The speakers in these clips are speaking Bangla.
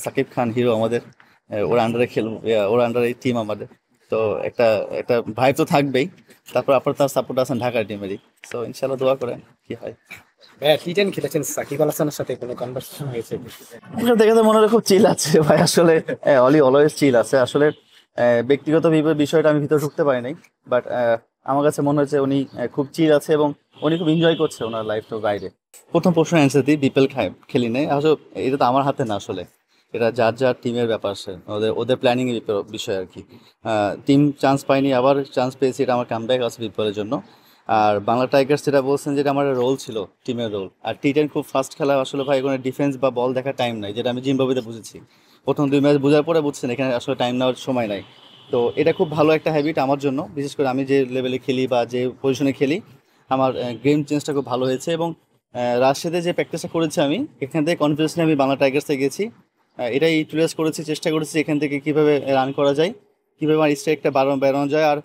সাকিব খান হিরো আমাদের, ওর আন্ডারে খেলবো, ওর আন্ডারে টিম আমাদের। তো একটা একটা ভাইব তো থাকবেই। তারপর আপনার তার সাপোর্ট আছেন ঢাকার টিমেরই। তো ইনশাল্লাহ দোয়া করেন কি হয়। ভাইয়া টি10 খেলেছেন, সাকিব আল হাসানের সাথে কোনো কনভারসেশন হয়েছে? এসব দেখে তো মনে হয় খুব চিল আছে ভাই আসলে। অলি অলওয়েজ চিল আছে আসলে। ব্যক্তিগত বিষয়টা আমি ভিতরে ঢুকতে পারি নাই। বাট আমার কাছে মনে হচ্ছে উনি খুব চিল আছে এবং উনি খুব এনজয় করছে ওনার লাইফটা বাইরে। প্রথম প্রশ্ন অ্যান্সার দিই, বিপিএল খেলি নাই আসলে। এটা তো আমার হাতে না আসলে, এটা যার যার টিমের ব্যাপার আছে, ওদের ওদের প্ল্যানিং এর বিষয় আর কি। টিম চান্স পাইনি, আবার চান্স পেয়েছি, এটা আমার কামব্যাক আছে বিপিএলের জন্য। আর বাংলা টাইগার্স যেটা বলছেন, যেটা আমার রোল ছিল, টিমের রোল। আর টি10 খুব ফাস্ট খেলা আসলে ভাই, কোনো ডিফেন্স বা বল দেখার টাইম নাই, যেটা আমি জিম্বাবুতে বুঝেছি। প্রথম 2 ম্যাচ বোঝার পরে বুঝছেন এখানে আসলে টাইম নেওয়ার সময় নাই। তো এটা খুব ভালো একটা হ্যাবিট আমার জন্য, বিশেষ করে আমি যে লেভেলে খেলি বা যে পজিশনে খেলি, আমার গেম চেঞ্জটা খুব ভালো হয়েছে। এবং রাজশাহীতে যে প্র্যাকটিসটা করেছি আমি, এখান থেকে কনফিডেন্স নিয়ে আমি বাংলা টাইগার্সে গেছি। এটাই ইউটিলাইজ করেছি, চেষ্টা করেছি এখান থেকে কীভাবে রান করা যায়, কীভাবে আমার স্ট্রাইকটা বাড়ানো যায়, আর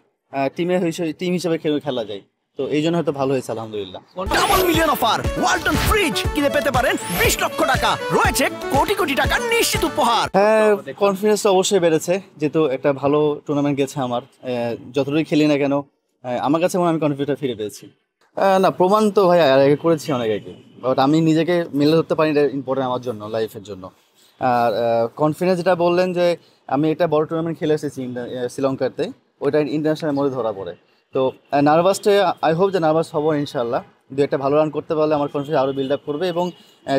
টিম হিসেবে খেলা যায়। তো এই জন্য হয়তো ভালো হয়েছে আলহামদুলিল্লাহ। Double million offer Walton fridge কিনে পেতে পারেন 20 লক্ষ টাকা, রয়েছে কোটি কোটি টাকার নিশ্চিত উপহার। হ্যাঁ, কনফিডেন্সটা অবশ্যই বেড়েছে, যেহেতু একটা ভালো টুর্নামেন্ট গেছে আমার। যতটুকুই খেলি না কেন, আমার কাছে মনে হয় আমি কনফিডেন্সটা ফিরে পেয়েছি। না, প্রমাণ তো ভাই আর আগে করেছি অনেক আগে। বাট আমি নিজেকে মেলে ধরতে পারি, এটা ইম্পর্টেন্ট আমার জন্য, লাইফের জন্য। আর কনফিডেন্স যেটা বললেন যে আমি একটা বড় টুর্নামেন্ট খেলে এসেছি শ্রীলঙ্কাতে, ওইটা ইন্টারন্যাশনাল মধ্যে ধরা পড়ে। তো নার্ভাসটা, আই হোপ যে নার্ভাস হবো ইনশাল্লাহ। দু একটা ভালো রান করতে পারলে আমার কনফিডেন্স আরও বিল্ড আপ করবে, এবং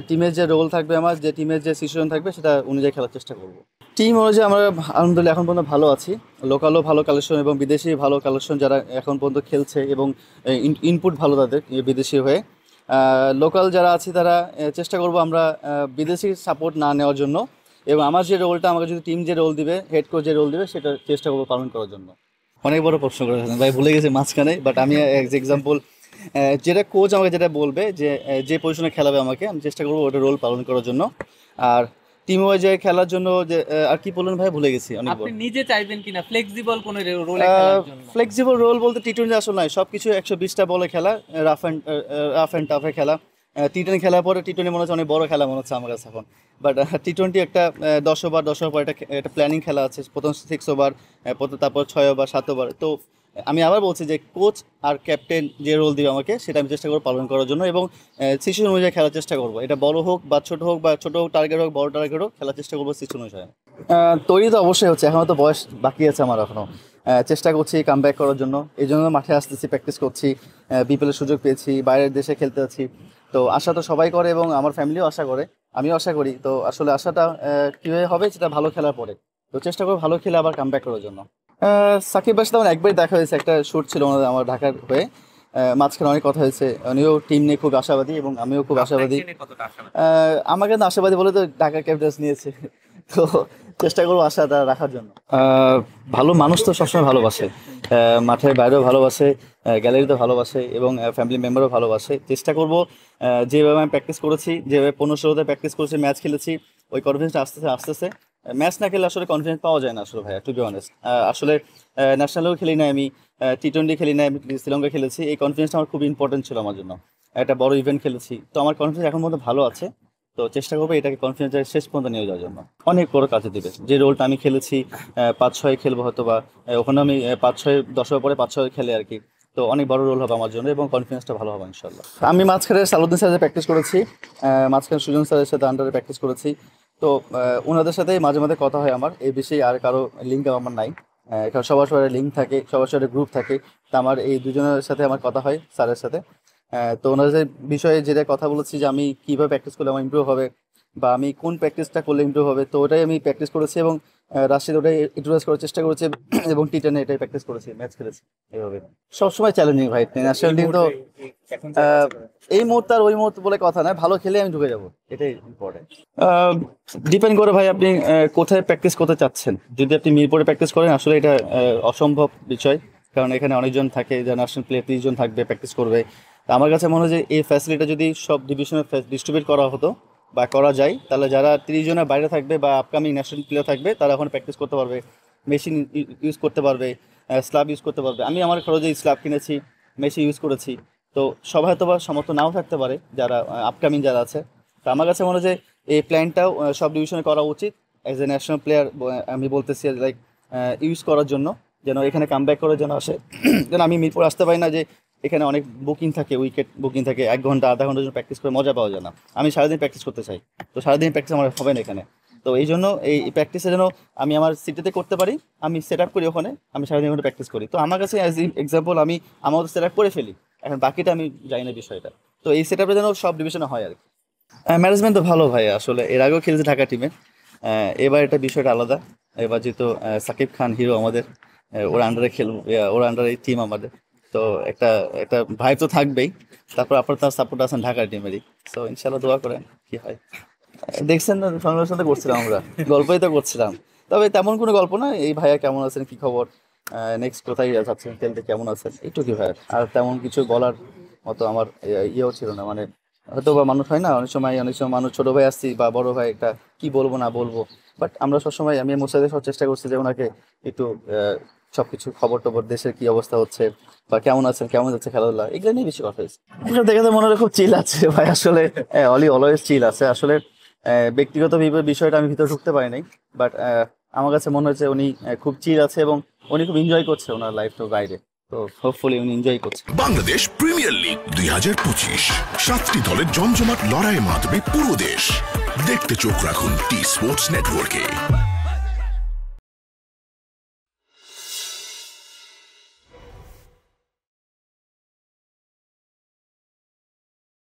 টিমের যে রোল থাকবে, আমার যে টিমের যে সিচুয়েশন থাকবে, সেটা অনুযায়ী খেলার চেষ্টা করবো। টিম অনুযায়ী আমরা আলহামদুলিল্লাহ এখন পর্যন্ত ভালো আছি। লোকালও ভালো কালেকশন এবং বিদেশি ভালো কালেকশন যারা এখন পর্যন্ত খেলছে, এবং ইনপুট ভালো তাদের বিদেশি হয়ে। লোকাল যারা আছি তারা চেষ্টা করব আমরা বিদেশি সাপোর্ট না নেওয়ার জন্য, এবং আমার যে রোলটা, আমাকে যদি টিম যে রোল দিবে, হেড কোচ যে রোল দিবে, সেটা চেষ্টা করবো পালন করার জন্য। অনেক বড় প্রশ্ন করেছেন ভাই, ভুলে গেছি মাঝখানে। বাট আমি এক্সাম্পল, যেটা কোচ আমাকে যেটা বলবে যে পজিশনে খেলাবে আমাকে, আমি চেষ্টা করবো ওটা রোল পালন করার জন্য। আর টিম ওয়াইজে খেলার জন্য যে আর কি বললেন ভাই, ভুলে গেছি অনেক বড়। আপনি নিজে চাইবেন কিনা ফ্লেক্সিবল কোন রোলে খেলার জন্য? ফ্লেক্সিবল রোল বলতে টি20 আসলে নয়, সব কিছু 120টা বলে খেলা, রাফ অ্যান্ড টাফে খেলা। টি10 খেলার পরে টি20 মনে হচ্ছে অনেক বড় খেলা মনে হচ্ছে আমার কাছে এখন। বাট টি20 একটা 10 ওভার, 10 ওভার একটা একটা প্ল্যানিং খেলা আছে, প্রথম 6 ওভার, তারপর 6 ওভার, 7 ওভার। তো আমি আবার বলছি যে কোচ আর ক্যাপ্টেন যে রোল দিবে আমাকে, সেটা আমি চেষ্টা করবো পালন করার জন্য, এবং সিচুয়েশন অনুযায়ী খেলার চেষ্টা করবো। এটা বড় হোক বা ছোট হোক, বা ছোট টার্গেট হোক বড় টার্গেট হোক, খেলার চেষ্টা করবো সিচুয়েশন অনুযায়ী। তৈরি তো অবশ্যই হচ্ছে, এখনও তো বয়স বাকি আছে আমার এখনও। চেষ্টা করছি কাম ব্যাক করার জন্য, এই জন্য মাঠে আসতেছি, প্র্যাকটিস করছি। বিপিএলের সুযোগ পেয়েছি, বাইরের দেশে খেলতে আছি। তো আশা তো সবাই করে, এবং আমার ফ্যামিলিও আশা করে, আমিও আশা করি। তো আসলে আশাটা কীভাবে হবে, সেটা ভালো খেলার পরে। তো চেষ্টা করবো ভালো খেলে আবার কাম ব্যাক করার জন্য। সাকিব ভাইয়ের সাথে আমার একবারই দেখা হয়েছে, একটা শ্যুট ছিল ওনাদের আমার ঢাকার হয়ে। মাঝখানে অনেক কথা হয়েছে, উনিও টিম নিয়ে খুব আশাবাদী এবং আমিও খুব আশাবাদী। আমাকে না আশাবাদী বলে তো ঢাকা ক্যাপিটালস নিয়েছে। তো চেষ্টা করবো আশাটা রাখার জন্য। ভালো মানুষ তো সবসময় ভালোবাসে, মাঠের বাইরেও ভালোবাসে, গ্যালারিতে ভালোবাসে, এবং ফ্যামিলি মেম্বারও ভালোবাসে। চেষ্টা করব যেভাবে আমি প্র্যাকটিস করেছি, যেভাবে 15-16তে প্র্যাকটিস করেছি, ম্যাচ খেলেছি, ওই কনফিডেন্সটা আস্তে আস্তে ম্যাচ না খেলে আসলে কনফিডেন্স পাওয়া যায় না আসলে ভাইয়া, টু বি অনেস্ট। আসলে ন্যাশনালেও খেলি না আমি, টি20 খেলি না, আমি শ্রীলঙ্কা খেলেছি। এই কনফিডেন্সটা আমার খুব ইম্পর্টেন্ট ছিল আমার জন্য। একটা বড় ইভেন্ট খেলেছি, তো আমার কনফিডেন্স এখন পর্যন্ত ভালো আছে। তো চেষ্টা করবো এটাকে কনফিডেন্সের শেষ পর্যন্ত নিয়ে যাওয়ার জন্য। অনেক বড় কাজে দিবে যে রোলটা আমি খেলেছি, 5-6 খেলবো হয়তো, বা ওখানে আমি 5-6 10 পরে 5-6 খেলে আর কি। তো অনেক বড় রোল হবে আমার জন্য, এবং কনফিডেন্সটা ভালো হবে ইনশাল্লাহ। আমি মাঝখানে সালাউদ্দিন স্যারের প্র্যাকটিস করেছি, মাঝখানে সুজন স্যারের সাথে আন্ডারে প্র্যাকটিস করেছি। তো ওনাদের সাথে মাঝে মাঝে কথা হয় আমার, এই বিষয়ে আর কারো লিঙ্ক আমার নাই। এখানে সবার সবার লিঙ্ক থাকে, সবার সবার গ্রুপ থাকে। তা আমার এই দুজনের সাথে আমার কথা হয়, স্যারের সাথে। তো ওনাদের বিষয়ে যেটা কথা বলেছি যে আমি কীভাবে প্র্যাকটিস করলে আমার ইমপ্রুভ হবে, বা আমি কোন প্র্যাকটিসটা করলে ইমপ্রুভ হবে, তো ওটাই আমি প্র্যাকটিস করেছি, এবং রাশিদ ওটাই ইউটিলাইজ করার চেষ্টা করেছে, এবং টি10 এটাই প্র্যাকটিস করেছি, ম্যাচ খেলেছি এইভাবে। সবসময় চ্যালেঞ্জিং ভাই, ন্যাশনাল টিম তো এই মুহূর্তে আর ওই মুহূর্তে বলে কথা নয়, ভালো খেলে আমি ঢুকে যাবো, এটাই ইম্পর্টেন্ট। ডিপেন্ড করে ভাই আপনি কোথায় প্র্যাকটিস করতে চাচ্ছেন। যদি আপনি মিরপুরে প্র্যাকটিস করেন, আসলে এটা অসম্ভব বিষয়, কারণ এখানে অনেকজন থাকে, যারা ন্যাশনাল প্লেয়ার 30 জন থাকবে, প্র্যাকটিস করবে। তা আমার কাছে মনে হয় যে এই ফ্যাসিলিটিটা যদি সব ডিভিশনে ডিস্ট্রিবিউট করা হতো বা করা যায়, তাহলে যারা 30 জনের বাইরে থাকবে বা আপকামিং ন্যাশনাল প্লেয়ার থাকবে, তারা ওখানে প্র্যাকটিস করতে পারবে, মেশিন ইউজ করতে পারবে, স্ল্যাব ইউজ করতে পারবে। আমি আমার খরচে স্ল্যাব কিনেছি, মেশিন ইউজ করেছি। তো সবাই হয়তো বা সামর্থ্য নাও থাকতে পারে, যারা আপকামিং যারা আছে। তো আমার কাছে মনে হয় যে এই প্ল্যানটাও সব ডিভিশনে করা উচিত অ্যাজ এ ন্যাশনাল প্লেয়ার। আমি বলতেছি লাইক ইউজ করার জন্য, যেন এখানে কাম ব্যাক করার জন্য আসে। যেন আমি মিরপুর আসতে পারি না যে এখানে অনেক বুকিং থাকে, উইকেট বুকিং থাকে, 1 ঘন্টা আধা ঘন্টার জন্য প্র্যাকটিস করে মজা পাওয়া যায় না। আমি সারাদিন প্র্যাকটিস করতে চাই, তো সারাদিন প্র্যাকটিস আমার হবে না এখানে। তো এই জন্য এই প্র্যাকটিসে যেন আমি আমার সিটিতে করতে পারি, আমি সেট আপ করি ওখানে, আমি সারাদিন ওখানে প্র্যাকটিস করি। তো আমার কাছে অ্যাজ এক্সাম্পল আমি আমার সেট আপ করে ফেলি, এখন বাকিটা আমি জানি না বিষয়টা। তো এই সেট আপটা যেন সব ডিভিশনে হয় আর কি। ম্যানেজমেন্ট তো ভালো ভাই, আসলে এর আগেও খেলেছে ঢাকা টিমে। এবার এটা বিষয়টা আলাদা। এবার যেহেতু সাকিব খান হিরো আমাদের, ওর আন্ডারে খেলবো, ওর আন্ডারে টিম আমাদের, তো একটা একটা ভাইব তো থাকবেই। তারপর আপনার তার সাপোর্ট আছেন ঢাকার টিমেরই, তো ইনশাল্লাহ দোয়া করেন কি হয়। দেখছেন না সংগ্রামের সাথে করছিলাম, আমরা গল্পই তো করছিলাম, তবে তেমন কোনো গল্প না। এই ভাইয়া কেমন আছেন, কি খবর, নেক্সট কোথায় যাচ্ছেন খেলতে, কেমন আছেন, একটু কি ভাইয়া। আর তেমন কিছু বলার মতো আমার ইয়েও ছিল না, মানে হয়তো বা মানুষ হয় না অনেক সময় মানুষ ছোটো ভাই আসছি বা বড় ভাই একটা কি বলবো না বলবো, বাট আমরা সবসময় আমি মোসাইদের সব চেষ্টা করছি যে ওনাকে একটু সবকিছু খবর টবর, দেশের কি অবস্থা হচ্ছে বা কেমন আছেন, কেমন যাচ্ছে খেলাধুলা, এগুলো নিয়ে বেশি কথা হয়েছে। দেখে তো মনে হয় খুব চিল আছে ভাই, আসলে অলওয়েজ চিল আছে আসলে। ব্যক্তিগত বিষয়টা আমি ভিতরে ঢুকতে পারি নাই, বাট আমার কাছে মনে হচ্ছে উনি খুব চিল আছে এবং উনি খুব এনজয় করছে ওনার লাইফটা বাইরে। তো হোপফুলি উনি এনজয় করছে। বাংলাদেশ প্রিমিয়ার লিগ 2025, 7টি দলের জমজমাট লড়াইয়ে মাতবে পুরো দেশ। দেখতে চোখ রাখুন টি স্পোর্টস নেটওয়ার্কে।